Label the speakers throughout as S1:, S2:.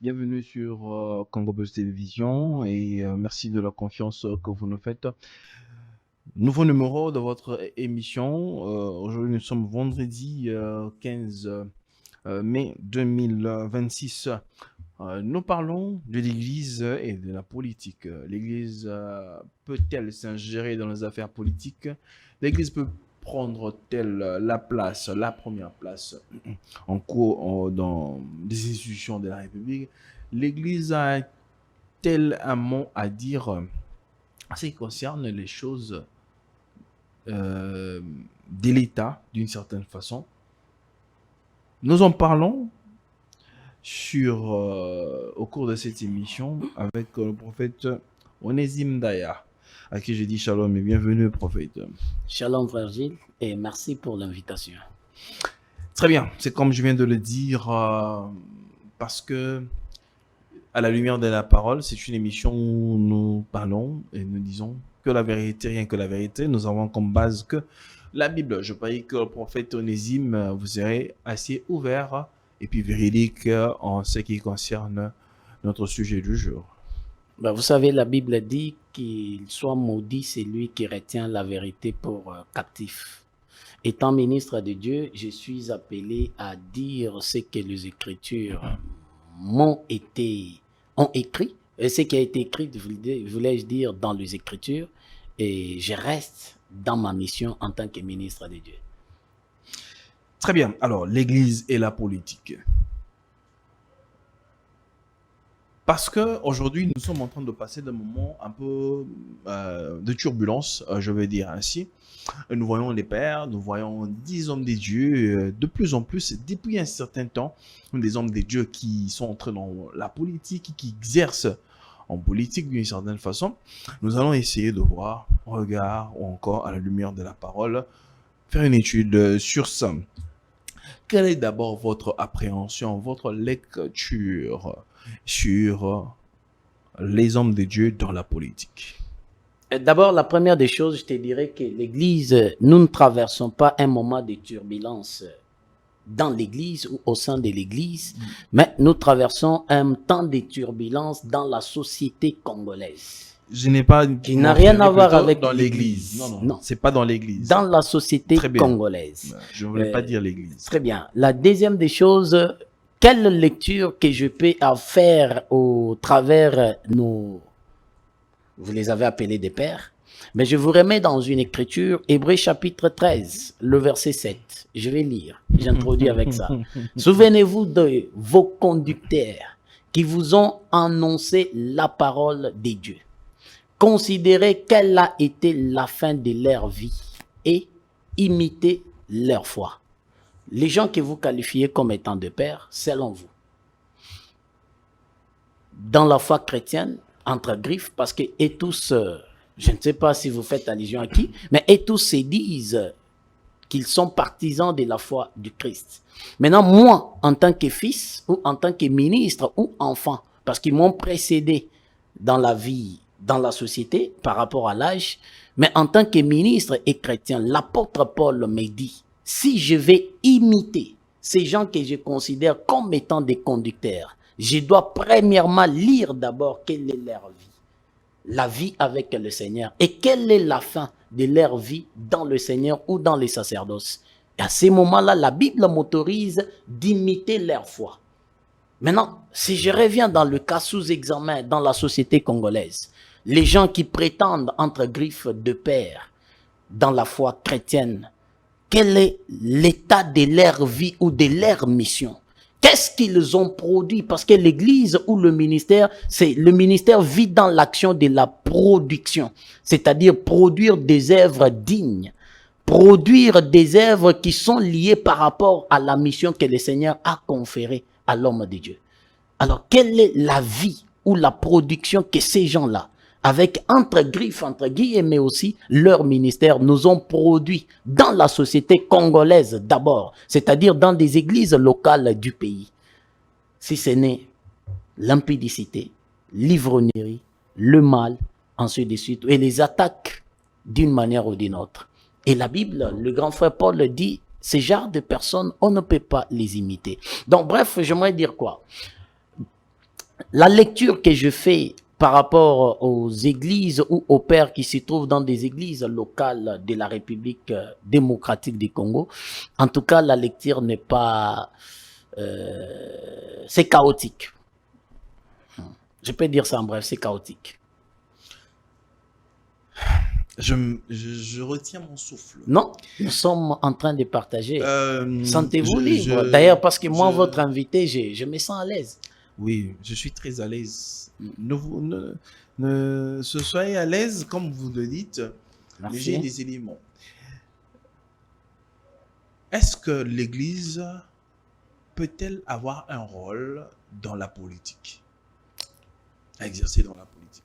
S1: Bienvenue sur Congo Buzz Télévision et merci de la confiance que vous nous faites. Nouveau numéro de votre émission. Aujourd'hui, nous sommes vendredi 15 mai 2026. Nous parlons de l'Église et de la politique. L'Église peut-elle s'ingérer dans les affaires politiques? L'Église peut prendre-t-elle la place, la première place en cours dans des institutions de la République? L'Église a-t-elle un mot à dire en ce qui concerne les choses de l'État d'une certaine façon? Nous en parlons au cours de cette émission avec le prophète Onésime Daya, à qui je dis shalom et bienvenue, prophète.
S2: Shalom, frère Gilles, et merci pour l'invitation.
S1: Très bien, c'est comme je viens de le dire, parce que à la lumière de la parole, c'est une émission où nous parlons et nous disons que la vérité, rien que la vérité. Nous avons comme base que la Bible. Je parie que le prophète Onésime vous serez assez ouvert et puis véridique en ce qui concerne notre sujet du jour.
S2: Vous savez, la Bible dit qu'il soit maudit celui qui retient la vérité pour captif. Étant ministre de Dieu, je suis appelé à dire ce que les Écritures ont écrit, et ce qui a été écrit, voulais-je dire, dans les Écritures, et je reste dans ma mission en tant que ministre de Dieu.
S1: Très bien. Alors, l'Église et la politique. Parce qu'aujourd'hui, nous sommes en train de passer d'un moment un peu de turbulence, je vais dire ainsi. Nous voyons les pères, nous voyons des hommes des dieux, de plus en plus, depuis un certain temps, des hommes des dieux qui sont entrés dans la politique, qui exercent en politique d'une certaine façon. Nous allons essayer de voir, au regard ou encore à la lumière de la parole, faire une étude sur ça. Quelle est d'abord votre appréhension, votre lecture sur les hommes de Dieu dans la politique?
S2: D'abord, la première des choses, je te dirais que l'Église, nous ne traversons pas un moment de turbulence dans l'Église ou au sein de l'Église, mais nous traversons un temps de turbulence dans la société congolaise.
S1: Je n'ai pas
S2: qui n'a rien à voir avec
S1: dans l'Église. Non, c'est pas dans l'Église.
S2: Dans la société congolaise.
S1: Je ne voulais pas dire l'Église.
S2: Très bien. La deuxième des choses, quelle lecture que je peux faire au travers nos... Vous les avez appelés des pères. Mais je vous remets dans une écriture, Hébreux chapitre 13, le verset 7. Je vais lire. J'introduis avec ça. Souvenez-vous de vos conducteurs qui vous ont annoncé la parole des dieux. Considérez quelle a été la fin de leur vie et imitez leur foi. Les gens que vous qualifiez comme étant de pères, selon vous, dans la foi chrétienne, entre griffes, parce que et tous, je ne sais pas si vous faites allusion à qui, mais et tous se disent qu'ils sont partisans de la foi du Christ. Maintenant, moi, en tant que fils ou en tant que ministre ou enfant, parce qu'ils m'ont précédé dans la vie, dans la société, par rapport à l'âge, mais en tant que ministre et chrétien, l'apôtre Paul me dit, si je vais imiter ces gens que je considère comme étant des conducteurs, je dois premièrement lire d'abord quelle est leur vie, la vie avec le Seigneur, et quelle est la fin de leur vie dans le Seigneur ou dans les sacerdoces. Et à ces moments-là, la Bible m'autorise d'imiter leur foi. Maintenant, si je reviens dans le cas sous examen dans la société congolaise, les gens qui prétendent entre griffes de père dans la foi chrétienne, quel est l'état de leur vie ou de leur mission? Qu'est-ce qu'ils ont produit? Parce que l'Église ou le ministère vit dans l'action de la production, c'est-à-dire produire des œuvres dignes, produire des œuvres qui sont liées par rapport à la mission que le Seigneur a conférée à l'homme de Dieu. Alors, quelle est la vie ou la production que ces gens-là, avec entre griffes, entre guillemets aussi, leur ministère nous ont produit dans la société congolaise d'abord, c'est-à-dire dans des églises locales du pays. Si ce n'est l'impudicité, l'ivrognerie, le mal, ainsi de suite, et les attaques d'une manière ou d'une autre. Et la Bible, le grand frère Paul dit, ces genres de personnes, on ne peut pas les imiter. Donc bref, j'aimerais dire quoi? La lecture que je fais par rapport aux églises ou aux pères qui se trouvent dans des églises locales de la République démocratique du Congo, en tout cas, la lecture n'est pas... c'est chaotique. Je peux dire ça en bref, c'est chaotique.
S1: Je retiens mon souffle.
S2: Non, nous sommes en train de partager. Sentez-vous libre. D'ailleurs, parce que moi, votre invité, je me sens à l'aise.
S1: Oui, je suis très à l'aise. Soyez à l'aise, comme vous le dites.
S2: Merci.
S1: J'ai des éléments. Est-ce que l'Église peut-elle avoir un rôle dans la politique? À exercer dans la politique?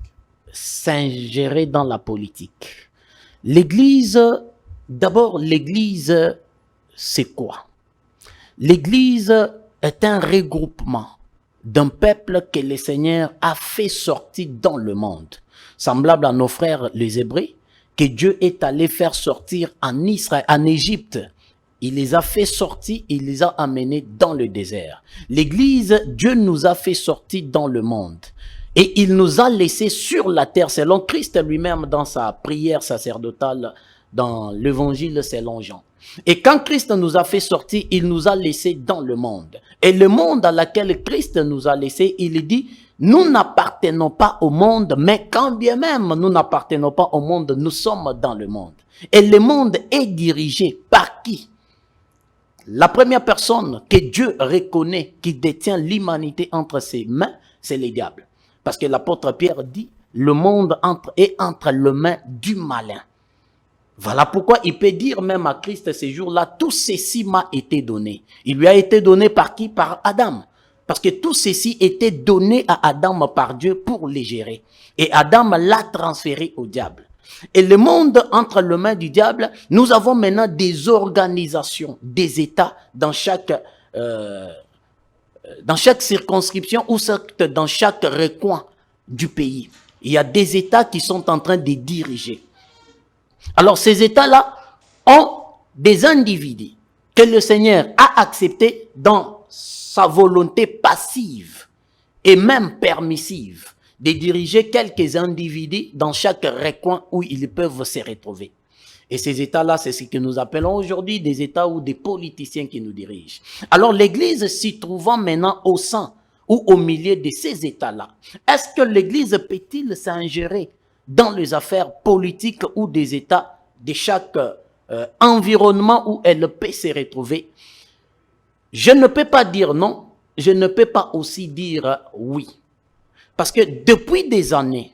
S2: S'ingérer dans la politique. L'Église, d'abord, l'Église, c'est quoi? L'Église est un regroupement d'un peuple que le Seigneur a fait sortir dans le monde. Semblable à nos frères les Hébreux, que Dieu est allé faire sortir en Israël, en Égypte. Il les a fait sortir, il les a amenés dans le désert. L'Église, Dieu nous a fait sortir dans le monde. Et il nous a laissés sur la terre, selon Christ lui-même dans sa prière sacerdotale, dans l'évangile selon Jean. Et quand Christ nous a fait sortir, il nous a laissés dans le monde. Et le monde à laquelle Christ nous a laissés, il dit, nous n'appartenons pas au monde, mais quand bien même nous n'appartenons pas au monde, nous sommes dans le monde. Et le monde est dirigé par qui? La première personne que Dieu reconnaît qui détient l'humanité entre ses mains, c'est le diable. Parce que l'apôtre Pierre dit, le monde est entre les mains du malin. Voilà pourquoi il peut dire même à Christ ces jours-là, tout ceci m'a été donné. Il lui a été donné par qui? Par Adam. Parce que tout ceci était donné à Adam par Dieu pour les gérer. Et Adam l'a transféré au diable. Et le monde entre les mains du diable, nous avons maintenant des organisations, des États dans chaque circonscription ou dans chaque recoin du pays. Il y a des États qui sont en train de diriger. Alors ces États-là ont des individus que le Seigneur a acceptés dans sa volonté passive et même permissive de diriger quelques individus dans chaque recoin où ils peuvent se retrouver. Et ces États-là, c'est ce que nous appelons aujourd'hui des États ou des politiciens qui nous dirigent. Alors l'Église s'y trouvant maintenant au sein ou au milieu de ces États-là, est-ce que l'Église peut-il s'ingérer dans les affaires politiques ou des États de chaque environnement où elle peut se retrouver? Je ne peux pas dire non, je ne peux pas aussi dire oui. Parce que depuis des années,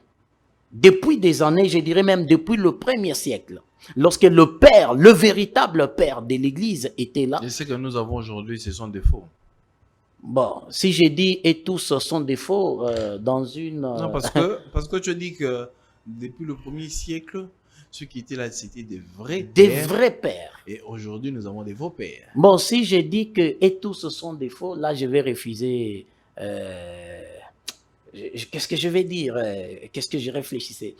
S2: je dirais même depuis le 1er siècle, lorsque le père, le véritable père de l'Église était là.
S1: Et ce que nous avons aujourd'hui, ce sont des faux.
S2: Bon, si j'ai dit et tous sont des faux dans une...
S1: Non, parce que tu dis que depuis le 1er siècle, ceux qui étaient là, c'était des vrais pères.
S2: Des vrais pères.
S1: Et aujourd'hui, nous avons des faux pères.
S2: Bon, si j'ai dit que et tous sont des faux, là, je vais refuser... qu'est-ce que je vais dire? Qu'est-ce que je réfléchissais?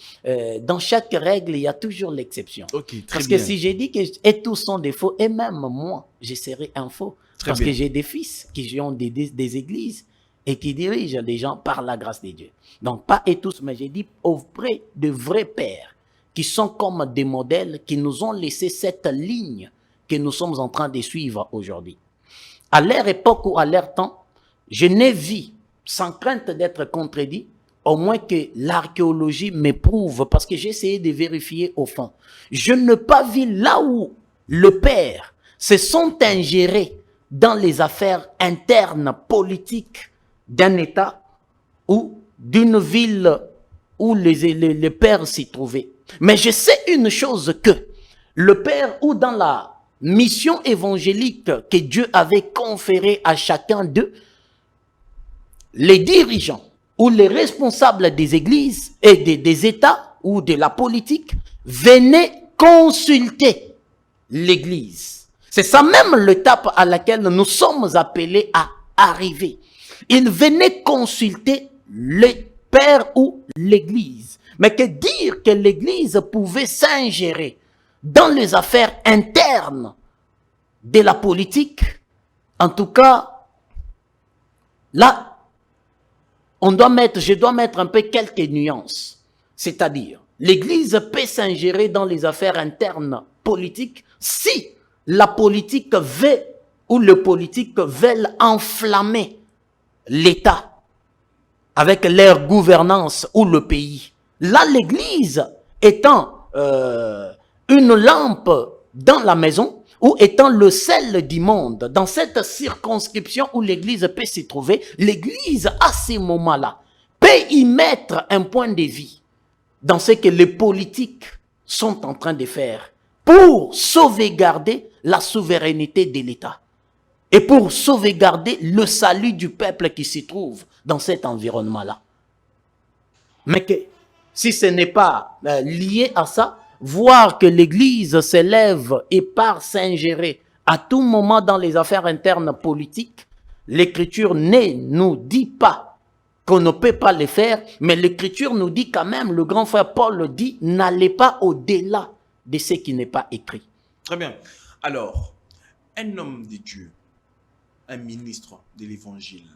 S2: Dans chaque règle, il y a toujours l'exception.
S1: Okay,
S2: parce
S1: bien.
S2: que si j'ai dit que et tous sont des faux, et même moi, je serai un faux.
S1: Très
S2: parce
S1: bien.
S2: que j'ai des fils qui ont des églises et qui dirigent des gens par la grâce de Dieu. Donc, pas et tous, mais j'ai dit auprès de vrais pères qui sont comme des modèles qui nous ont laissé cette ligne que nous sommes en train de suivre aujourd'hui. À leur époque ou à leur temps, je n'ai vu, sans crainte d'être contredit, au moins que l'archéologie m'éprouve, parce que j'ai essayé de vérifier au fond. Je n'ai pas vu là où le père se sont ingérés dans les affaires internes politiques d'un État ou d'une ville où les pères s'y trouvaient. Mais je sais une chose que le père ou dans la mission évangélique que Dieu avait conférée à chacun d'eux, les dirigeants ou les responsables des églises et des États ou de la politique venaient consulter l'église. C'est ça même l'étape à laquelle nous sommes appelés à arriver. Ils venaient consulter les pères ou l'église. Mais que dire que l'église pouvait s'ingérer dans les affaires internes de la politique, en tout cas, là, je dois mettre un peu quelques nuances. C'est-à-dire, l'Église peut s'ingérer dans les affaires internes politiques si la politique veut ou le politique veulent enflammer l'État avec leur gouvernance ou le pays. Là, l'Église étant une lampe dans la maison ou étant le sel du monde, dans cette circonscription où l'Église peut s'y trouver, l'Église, à ces moments-là, peut y mettre un point de vue dans ce que les politiques sont en train de faire pour sauvegarder la souveraineté de l'État et pour sauvegarder le salut du peuple qui s'y trouve dans cet environnement-là. Mais que si ce n'est pas lié à ça, voir que l'Église s'élève et part s'ingérer à tout moment dans les affaires internes politiques, l'Écriture ne nous dit pas qu'on ne peut pas le faire, mais l'Écriture nous dit quand même, le grand frère Paul le dit, n'allez pas au-delà de ce qui n'est pas écrit.
S1: Très bien. Alors, un homme de Dieu, un ministre de l'Évangile,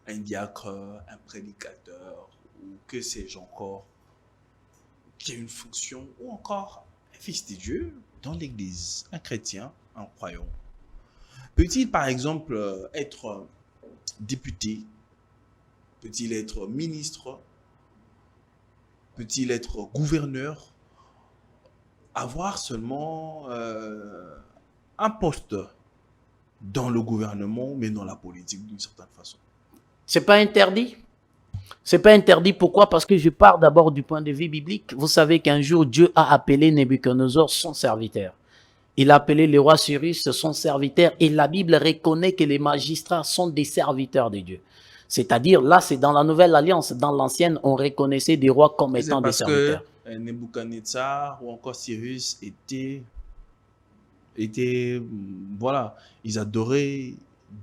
S1: un diacre, un prédicateur, ou que sais-je encore, qui a une fonction, ou encore un fils de Dieu dans l'Église, un chrétien, un croyant, peut-il par exemple être député? Peut-il être ministre? Peut-il être gouverneur? Avoir seulement un poste dans le gouvernement, mais dans la politique d'une certaine façon.
S2: C'est pas interdit. C'est pas interdit. Pourquoi? Parce que je pars d'abord du point de vue biblique. Vous savez qu'un jour, Dieu a appelé Nebuchadnezzar son serviteur. Il a appelé le roi Cyrus son serviteur. Et la Bible reconnaît que les magistrats sont des serviteurs de Dieu. C'est-à-dire, là, c'est dans la Nouvelle Alliance. Dans l'Ancienne, on reconnaissait des rois comme étant des serviteurs.
S1: Parce que Nebuchadnezzar ou encore Cyrus étaient, voilà, ils adoraient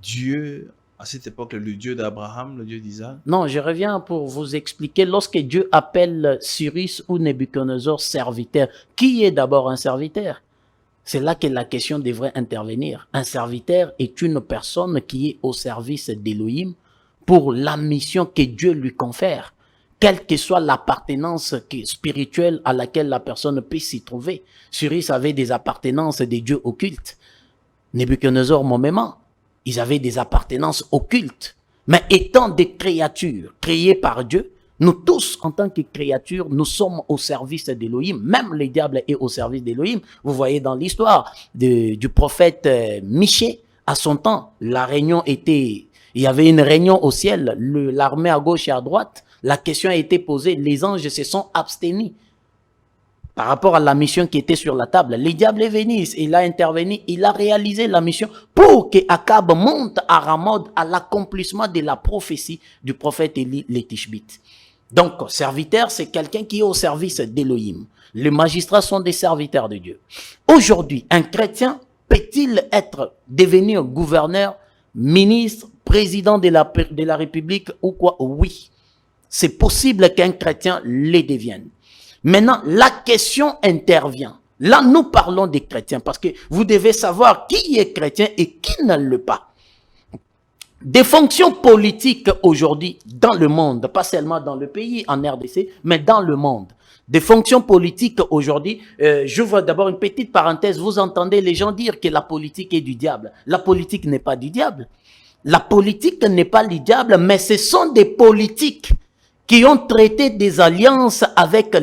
S1: Dieu à cette époque, le Dieu d'Abraham, le Dieu d'Isaac.
S2: Non, je reviens pour vous expliquer. Lorsque Dieu appelle Cyrus ou Nebuchadnezzar serviteur, qui est d'abord un serviteur? C'est là que la question devrait intervenir. Un serviteur est une personne qui est au service d'Élohim pour la mission que Dieu lui confère, quelle que soit l'appartenance spirituelle à laquelle la personne peut s'y trouver. Cyrus avait des appartenances des dieux occultes. Nebuchadnezzar, moi-même, ils avaient des appartenances occultes. Mais étant des créatures créées par Dieu, nous tous, en tant que créatures, nous sommes au service d'Élohim. Même le diable est au service d'Élohim. Vous voyez dans l'histoire du prophète Michée, à son temps, la réunion était... Il y avait une réunion au ciel, l'armée à gauche et à droite. La question a été posée, les anges se sont abstenus par rapport à la mission qui était sur la table. Le diable est venu, il a intervenu, il a réalisé la mission pour que Akab monte à Ramod à l'accomplissement de la prophétie du prophète Élie le Tishbite. Donc, serviteur, c'est quelqu'un qui est au service d'Élohim. Les magistrats sont des serviteurs de Dieu. Aujourd'hui, un chrétien peut-il devenir gouverneur, ministre, président de la République ou quoi? Oui. C'est possible qu'un chrétien le devienne. Maintenant, la question intervient. Là, nous parlons des chrétiens parce que vous devez savoir qui est chrétien et qui ne l'est pas. Des fonctions politiques aujourd'hui dans le monde, pas seulement dans le pays, en RDC, mais dans le monde. Des fonctions politiques aujourd'hui, j'ouvre d'abord une petite parenthèse, vous entendez les gens dire que la politique est du diable. La politique n'est pas du diable. La politique n'est pas du diable, mais ce sont des politiques qui ont traité des alliances avec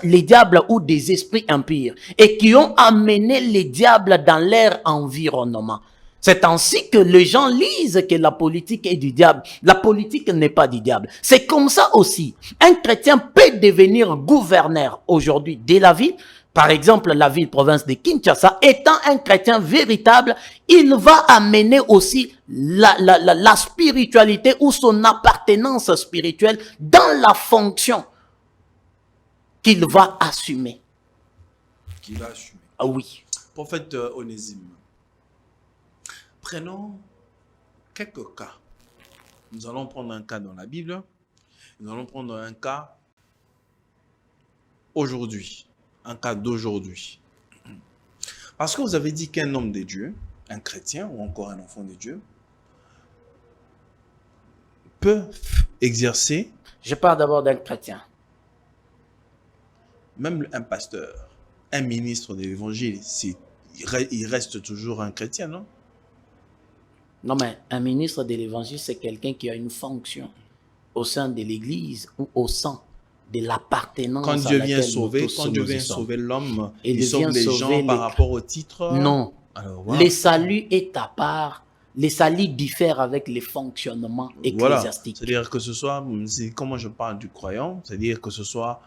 S2: les diables ou des esprits impurs et qui ont amené les diables dans leur environnement. C'est ainsi que les gens lisent que la politique est du diable. La politique n'est pas du diable. C'est comme ça aussi. Un chrétien peut devenir gouverneur aujourd'hui de la ville. Par exemple, la ville-province de Kinshasa, étant un chrétien véritable, il va amener aussi la spiritualité ou son appartenance spirituelle dans la fonction qu'il va assumer.
S1: Qu'il a assumé.
S2: Ah oui.
S1: Prophète Onésime, prenons quelques cas. Nous allons prendre un cas dans la Bible. Nous allons prendre un cas aujourd'hui. Un cas d'aujourd'hui. Parce que vous avez dit qu'un homme de Dieu, un chrétien ou encore un enfant de Dieu, peut exercer,
S2: Je parle d'abord d'un chrétien.
S1: même un pasteur, un ministre de l'évangile, il reste toujours un chrétien, non?
S2: Non, mais un ministre de l'évangile, c'est quelqu'un qui a une fonction au sein de l'Église ou au sein de
S1: Quand
S2: l'appartenance à
S1: Dieu vient
S2: laquelle nous
S1: sauver,
S2: tous
S1: quand Dieu
S2: nous y
S1: vient
S2: sommes.
S1: sauver l'homme,
S2: Il
S1: il sauve
S2: vient
S1: les
S2: sauver
S1: gens par rapport au titre.
S2: Non.
S1: Alors
S2: Le
S1: voilà.
S2: salut est à part. Le salut diffère avec les fonctionnements
S1: Voilà.
S2: ecclésiastiques.
S1: C'est-à-dire que ce soit, comment je parle du croyant, c'est-à-dire que ce soit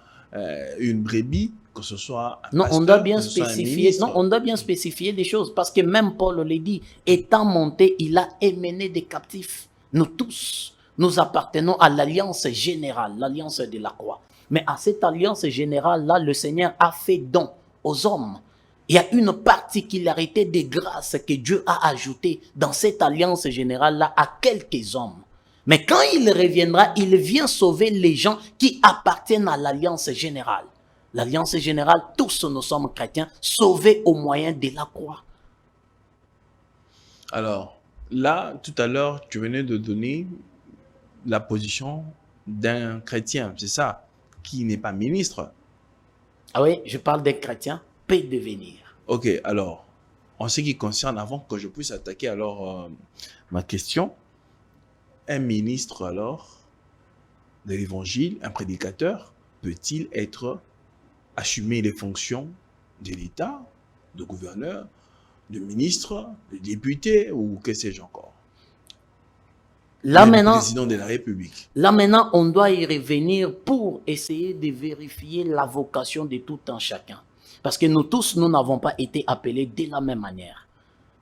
S1: une brebis, que ce soit un
S2: Non, on doit
S1: pasteur,
S2: bien
S1: que ce soit un
S2: spécifier. Non,
S1: ministre.
S2: on doit bien spécifier les choses parce que même Paul l'a dit, étant monté, il a émené des captifs. Nous tous, nous appartenons à l'alliance générale, l'alliance de la croix. Mais à cette alliance générale-là, le Seigneur a fait don aux hommes. Il y a une particularité des grâces que Dieu a ajoutées dans cette alliance générale-là à quelques hommes. Mais quand il reviendra, il vient sauver les gens qui appartiennent à l'alliance générale. L'alliance générale, tous nous sommes chrétiens, sauvés au moyen de la croix.
S1: Alors, là, tout à l'heure, tu venais de donner la position d'un chrétien, c'est ça, qui n'est pas ministre.
S2: Ah oui, je parle des chrétiens, peut devenir.
S1: Ok, alors, en ce qui concerne, avant que je puisse attaquer alors ma question, un ministre alors de l'évangile, un prédicateur, peut-il assumer les fonctions de l'État, de gouverneur, de ministre, de député ou que sais-je encore?
S2: Là
S1: Le
S2: maintenant,
S1: président de la République.
S2: Là maintenant, on doit y revenir pour essayer de vérifier la vocation de tout un chacun. Parce que nous tous, nous n'avons pas été appelés de la même manière.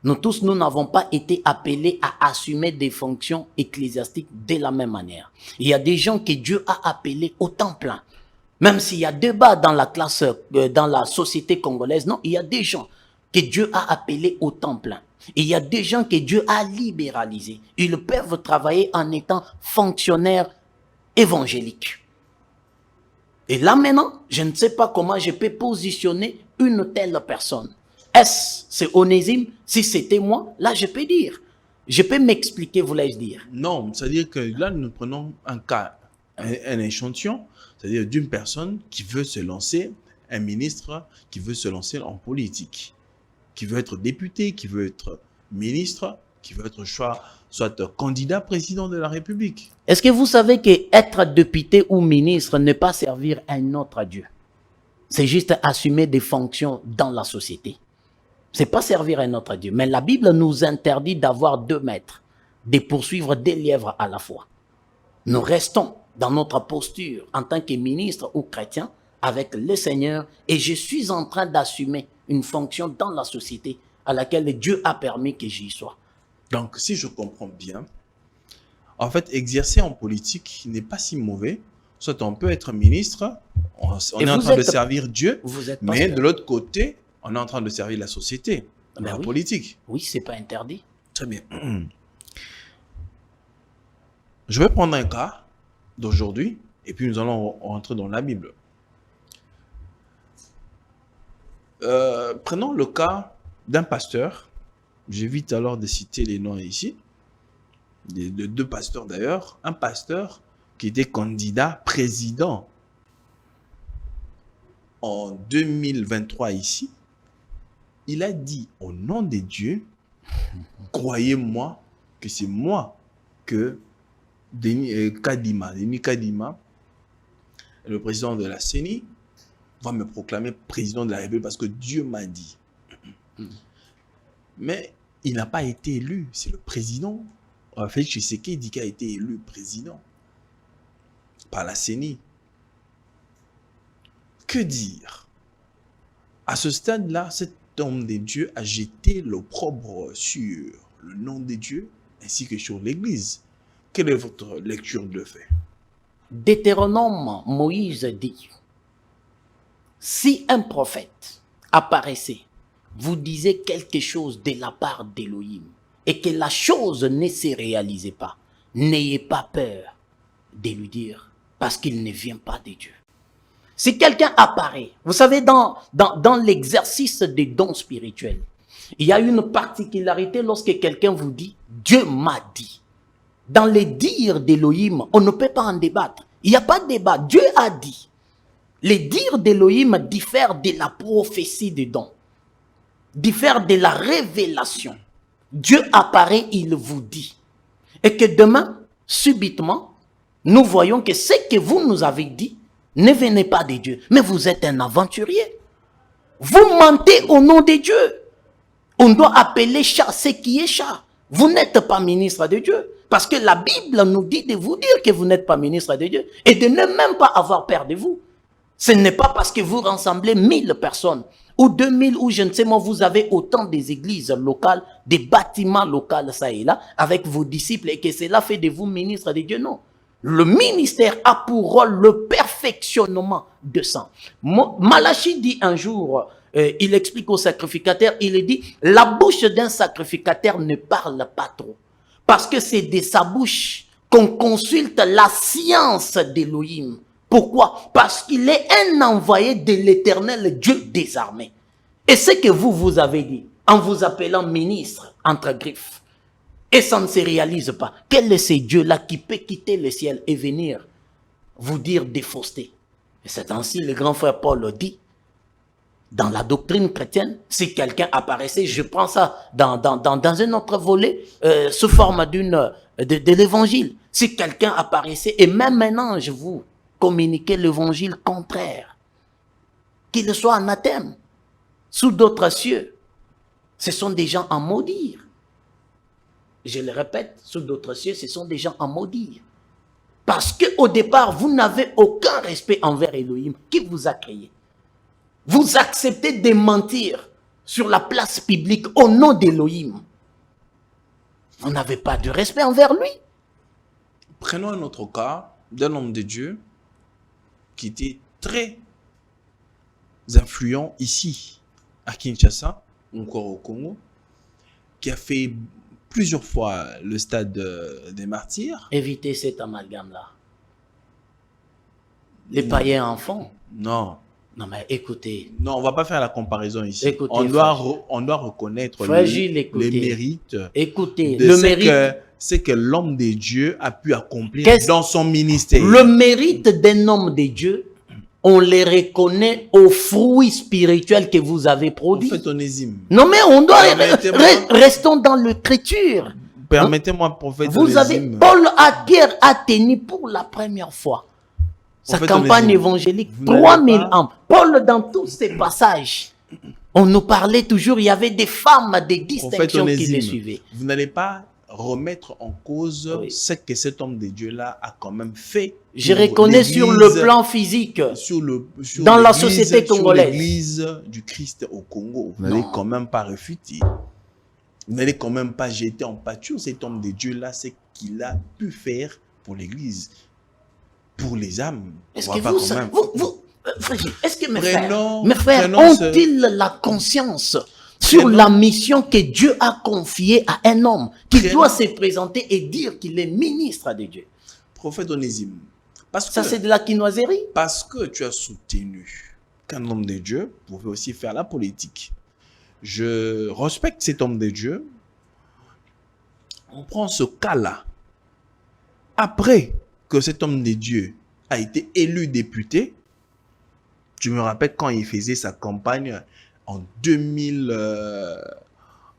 S2: Nous tous, nous n'avons pas été appelés à assumer des fonctions ecclésiastiques de la même manière. Il y a des gens que Dieu a appelés au temps plein. Même s'il y a débat dans la classe, dans la société congolaise, non, il y a des gens que Dieu a appelés au temps plein. Et il y a des gens que Dieu a libéralisés. Ils peuvent travailler en étant fonctionnaires évangéliques. Et là maintenant, je ne sais pas comment je peux positionner une telle personne. Est-ce c'est Onésime? Si c'était moi, là je peux dire. Je peux m'expliquer, voulais-je dire.
S1: Non, c'est-à-dire que là, nous prenons un cas, un échantillon, c'est-à-dire d'une personne qui veut se lancer, un ministre qui veut se lancer en politique, qui veut être député, qui veut être ministre, qui veut être soit candidat président de la République.
S2: Est-ce que vous savez qu'être député ou ministre ne pas servir un autre Dieu? C'est juste assumer des fonctions dans la société. C'est pas servir un autre Dieu. Mais la Bible nous interdit d'avoir deux maîtres, de poursuivre des lièvres à la fois. Nous restons dans notre posture en tant que ministre ou chrétien avec le Seigneur et je suis en train d'assumer une fonction dans la société à laquelle Dieu a permis que j'y sois.
S1: Donc, si je comprends bien, en fait, exercer en politique n'est pas si mauvais. Soit on peut être ministre, on est en train de servir Dieu, mais de l'autre côté, on est en train de servir la société, la politique.
S2: Oui, c'est pas interdit.
S1: Très bien. Je vais prendre un cas d'aujourd'hui et puis nous allons rentrer dans la Bible. Prenons le cas d'un pasteur. J'évite alors de citer les noms ici. De deux pasteurs d'ailleurs. Un pasteur qui était candidat président en 2023 ici. Il a dit au nom de Dieu, croyez-moi que c'est moi que Denis Kadima, le président de la CENI, va me proclamer président de la République parce que Dieu m'a dit. Mais il n'a pas été élu, c'est le président. Félix Tshisekedi qui a été élu président par la CENI. Que dire? À ce stade-là, cet homme de Dieu a jeté l'opprobre sur le nom de Dieu ainsi que sur l'Église. Quelle est votre lecture de fait?
S2: Deutéronome, Moïse dit, si un prophète apparaissait, vous disiez quelque chose de la part d'Élohim et que la chose ne se réalisait pas, n'ayez pas peur de lui dire parce qu'il ne vient pas de Dieu. Si quelqu'un apparaît, vous savez, dans l'exercice des dons spirituels, il y a une particularité lorsque quelqu'un vous dit « Dieu m'a dit ». dans les dires d'Élohim, on ne peut pas en débattre. Il n'y a pas de débat. Dieu a dit. Les dires d'Élohim diffèrent de la prophétie de don, diffèrent de la révélation. Dieu apparaît, il vous dit. Et que demain, subitement, nous voyons que ce que vous nous avez dit ne venait pas de Dieu, mais vous êtes un aventurier. Vous mentez au nom de Dieu. On doit appeler chat ce qui est chat. Vous n'êtes pas ministre de Dieu. Parce que la Bible nous dit de vous dire que vous n'êtes pas ministre de Dieu et de ne même pas avoir peur de vous. Ce n'est pas parce que vous rassemblez 1000 personnes ou 2000 ou je ne sais moi, vous avez autant des églises locales, des bâtiments locaux, ça et là, avec vos disciples et que cela fait de vous ministre de Dieu. Non. Le ministère a pour rôle le perfectionnement de sang. Malachie dit un jour, il explique au sacrificateur, il dit, la bouche d'un sacrificateur ne parle pas trop. Parce que c'est de sa bouche qu'on consulte la science d'Élohim. Pourquoi? Parce qu'il est un envoyé de l'Éternel Dieu des armées. Et ce que vous avez dit, en vous appelant ministre, entre griffes, et ça ne se réalise pas. Quel est ce Dieu-là qui peut quitter le ciel et venir vous dire des faussetés? Et c'est ainsi le grand frère Paul le dit. Dans la doctrine chrétienne, si quelqu'un apparaissait, je prends ça dans un autre volet, sous forme de l'évangile. Si quelqu'un apparaissait, et même maintenant, je vous communiquer l'évangile contraire, qu'il soit anathème, sous d'autres cieux, ce sont des gens à maudire. Je le répète, sous d'autres cieux, ce sont des gens à maudire. Parce qu'au départ, vous n'avez aucun respect envers Elohim qui vous a créé. Vous acceptez de mentir sur la place publique au nom d'Elohim. Vous n'avez pas de respect envers lui.
S1: Prenons un autre cas d'un homme de Dieu qui était très influent ici, à Kinshasa, ou encore au Congo, qui a fait plusieurs fois le stade des martyrs.
S2: Évitez cet amalgame-là. Les païens en font.
S1: Non.
S2: Non, mais écoutez.
S1: Non, on ne va pas faire la comparaison ici.
S2: Écoutez,
S1: on doit reconnaître
S2: les
S1: mérites.
S2: Écoutez,
S1: de ce que l'homme de Dieu a pu accomplir dans son ministère.
S2: Le mérite d'un homme de Dieu, on les reconnaît aux fruits spirituels que vous avez produits.
S1: Prophète Onésime.
S2: Non, mais on doit... Restons dans l'écriture.
S1: Permettez-moi, prophète
S2: vous
S1: Onésime.
S2: Paul a tenu pour la première fois sa campagne évangélique, 3000 âmes. Paul, dans tous ces passages, on nous parlait toujours, il y avait des femmes, des distinctions qui les suivaient.
S1: Vous n'allez pas remettre en cause ce que cet homme de Dieu-là a quand même fait.
S2: Je reconnais sur le plan physique, dans la société congolaise.
S1: Sur l'église du Christ au Congo, vous n'allez quand même pas refuter. Vous n'allez quand même pas jeter en pâture cet homme de Dieu-là, ce qu'il a pu faire pour l'église. Pour les âmes.
S2: Est-ce que est-ce que mes frères ont-ils la conscience sur la mission que Dieu a confiée à un homme qui doit se présenter et dire qu'il est ministre de Dieu?
S1: Prophète Onésime.
S2: Ça, c'est de la quinoiserie.
S1: Parce que tu as soutenu qu'un homme de Dieu pouvait aussi faire la politique. Je respecte cet homme de Dieu. On prend ce cas-là. Après que cet homme de Dieu a été élu député, je me rappelle quand il faisait sa campagne en 2000,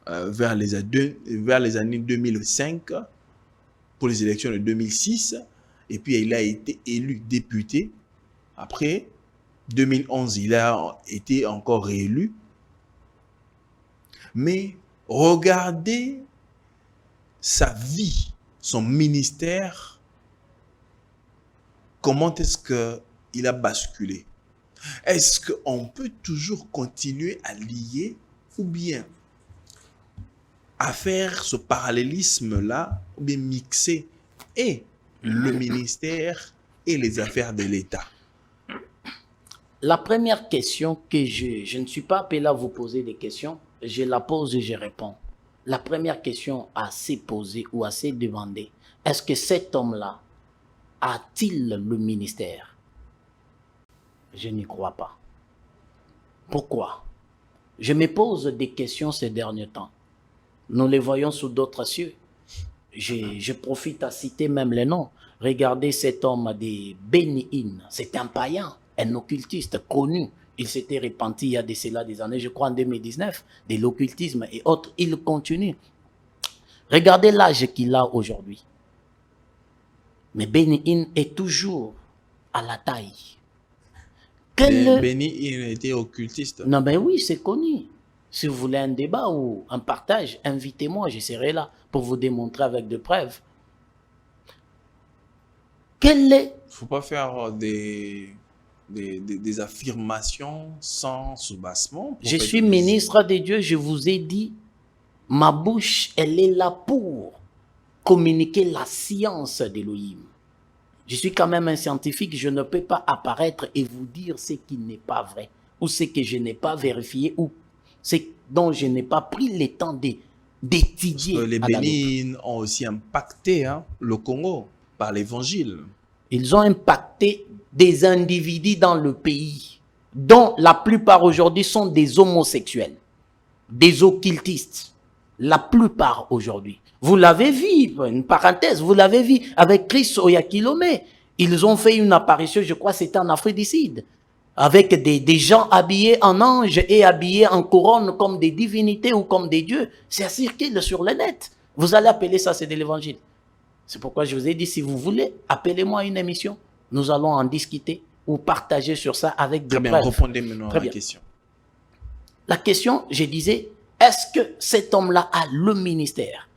S1: vers les années 2005, pour les élections de 2006, et puis il a été élu député. Après, 2011, il a été encore réélu. Mais regardez sa vie, son ministère. Comment est-ce qu'il a basculé? Est-ce qu'on peut toujours continuer à lier ou bien à faire ce parallélisme-là, ou bien mixer et le ministère et les affaires de l'État?
S2: La première question que je ne suis pas appelé à vous poser des questions, je la pose et je réponds. La première question à se poser ou à se demander, est-ce que cet homme-là a-t-il le ministère? Je n'y crois pas. Pourquoi? Je me pose des questions ces derniers temps. Nous les voyons sous d'autres cieux. je profite à citer même les noms. Regardez cet homme de Béni-In, c'est un païen, un occultiste connu. Il s'était repenti il y a de cela des années, je crois en 2019, de l'occultisme et autres. Il continue. Regardez l'âge qu'il a aujourd'hui. Mais Béni-In est toujours à la taille.
S1: Béni, il était occultiste.
S2: Non, mais oui, c'est connu. Si vous voulez un débat ou un partage, invitez-moi, je serai là pour vous démontrer avec des preuves. Quel est...
S1: Il ne faut pas faire des affirmations sans soubassement.
S2: Je suis ministre de Dieu, je vous ai dit, ma bouche, elle est là pour communiquer la science d'Élohim. Je suis quand même un scientifique, je ne peux pas apparaître et vous dire ce qui n'est pas vrai, ou ce que je n'ai pas vérifié, ou ce dont je n'ai pas pris le temps d'étudier.
S1: Les Bénins ont aussi impacté le Congo par l'évangile.
S2: Ils ont impacté des individus dans le pays, dont la plupart aujourd'hui sont des homosexuels, des occultistes. La plupart aujourd'hui. Vous l'avez vu, une parenthèse, vous l'avez vu avec Chris Oyakilome. Ils ont fait une apparition, je crois c'était en Afrique du Sud, avec des gens habillés en anges et habillés en couronne comme des divinités ou comme des dieux. C'est circulé sur le net. Vous allez appeler ça, c'est de l'évangile. C'est pourquoi je vous ai dit, si vous voulez, appelez-moi à une émission. Nous allons en discuter ou partager sur ça avec des preuves.
S1: Très bien, répondez maintenant à la question.
S2: La question, je disais, est-ce que cet homme-là a le ministère?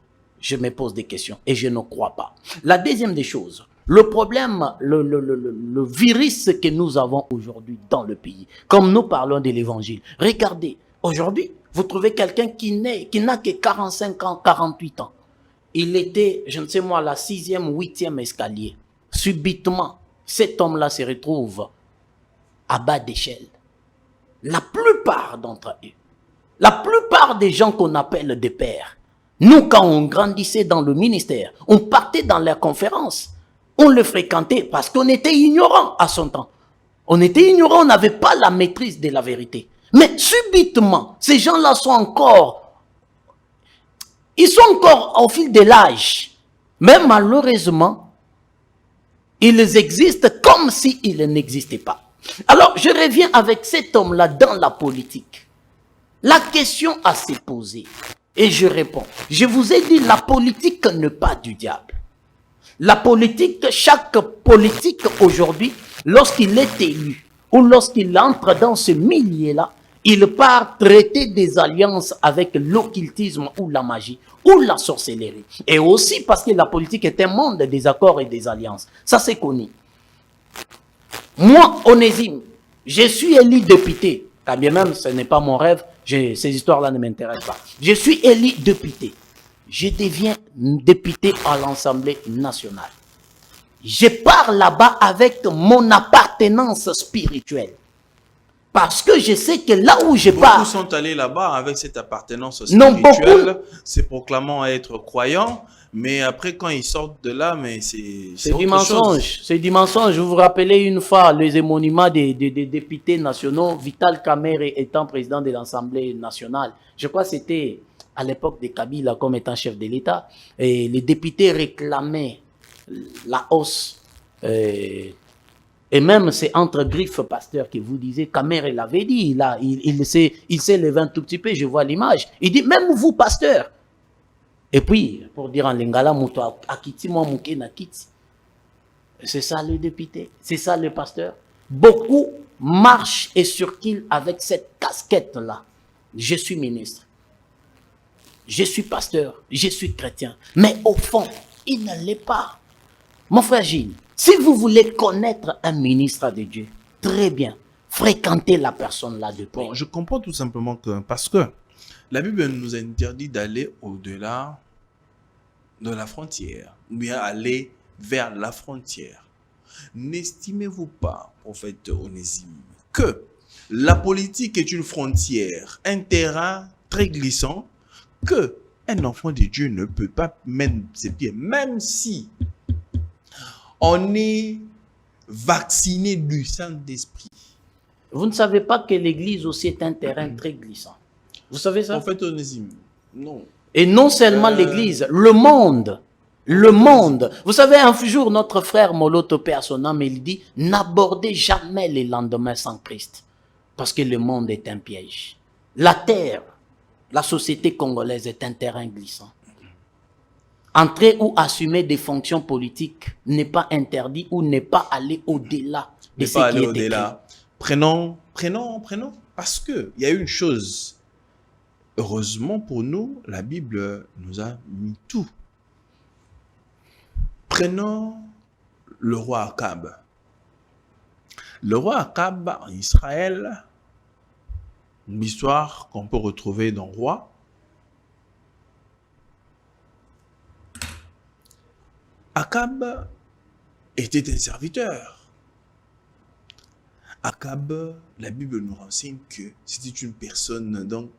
S2: Je me pose des questions et je ne crois pas. La deuxième des choses, le problème, le virus que nous avons aujourd'hui dans le pays, comme nous parlons de l'évangile. Regardez, aujourd'hui, vous trouvez quelqu'un qui n'a que 45 ans, 48 ans. Il était, je ne sais moi, la 6e, 8e escalier. Subitement, cet homme-là se retrouve à bas d'échelle. La plupart d'entre eux, la plupart des gens qu'on appelle des pères, nous, quand on grandissait dans le ministère, on partait dans les conférences, on le fréquentait parce qu'on était ignorant à son temps. On était ignorant, on n'avait pas la maîtrise de la vérité. Mais subitement, ces gens-là sont encore, ils sont encore au fil de l'âge. Mais malheureusement, ils existent comme s'ils n'existaient pas. Alors, je reviens avec cet homme-là dans la politique. La question à se poser, et je réponds, je vous ai dit, la politique n'est pas du diable. La politique, chaque politique aujourd'hui, lorsqu'il est élu, ou lorsqu'il entre dans ce milieu-là, il part traiter des alliances avec l'occultisme ou la magie, ou la sorcellerie. Et aussi parce que la politique est un monde des accords et des alliances. Ça, c'est connu. Moi, Onésime, je suis élu député. Quand bien même, ce n'est pas mon rêve. Ces histoires-là ne m'intéressent pas. Je suis élu député. Je deviens député à l'Assemblée nationale. Je pars là-bas avec mon appartenance spirituelle. Parce que je sais que là où je pars...
S1: Beaucoup sont allés là-bas avec cette appartenance spirituelle, se proclamant être croyants, mais après quand ils sortent de là, mais c'est
S2: du mensonge. C'est du mensonge. Vous vous rappelez une fois les émonuments des députés nationaux, Vital Kamerhe étant président de l'Assemblée nationale. Je crois que c'était à l'époque de Kabila comme étant chef de l'État. Et les députés réclamaient la hausse. Et même c'est entre griffes, pasteur, que vous disiez, Kamerhe l'avait dit, il s'est levé un tout petit peu, je vois l'image. Il dit, même vous, pasteur. Et puis, pour dire en lingala, c'est ça le député, c'est ça le pasteur. Beaucoup marchent et circulent avec cette casquette-là. Je suis ministre, je suis pasteur, je suis chrétien. Mais au fond, il ne l'est pas. Mon frère Gilles, si vous voulez connaître un ministre de Dieu, très bien, fréquentez la personne là de près.
S1: Bon, je comprends tout simplement que, parce que la Bible nous interdit d'aller au-delà de la frontière, ou bien aller vers la frontière. N'estimez-vous pas, prophète Onésime, que la politique est une frontière, un terrain très glissant, que un enfant de Dieu ne peut pas mettre ses pieds, même si on est vacciné du Saint-Esprit.
S2: Vous ne savez pas que l'église aussi est un terrain très glissant. Vous savez ça?
S1: Prophète Onésime, non.
S2: Et non seulement l'église, le monde. Le monde. Vous savez, un jour, notre frère Moloto, paix à son âme, il dit, n'abordez jamais les lendemains sans Christ. Parce que le monde est un piège. La terre, la société congolaise est un terrain glissant. Entrer ou assumer des fonctions politiques n'est pas interdit ou n'est pas aller au-delà de ce qui est écrit.
S1: Prenons, parce que il y a une chose. Heureusement pour nous, la Bible nous a mis tout. Prenons le roi Akab. Le roi Akab en Israël, l'histoire qu'on peut retrouver dans Roi. Akab était un serviteur. Akab, la Bible nous renseigne que c'était une personne, donc,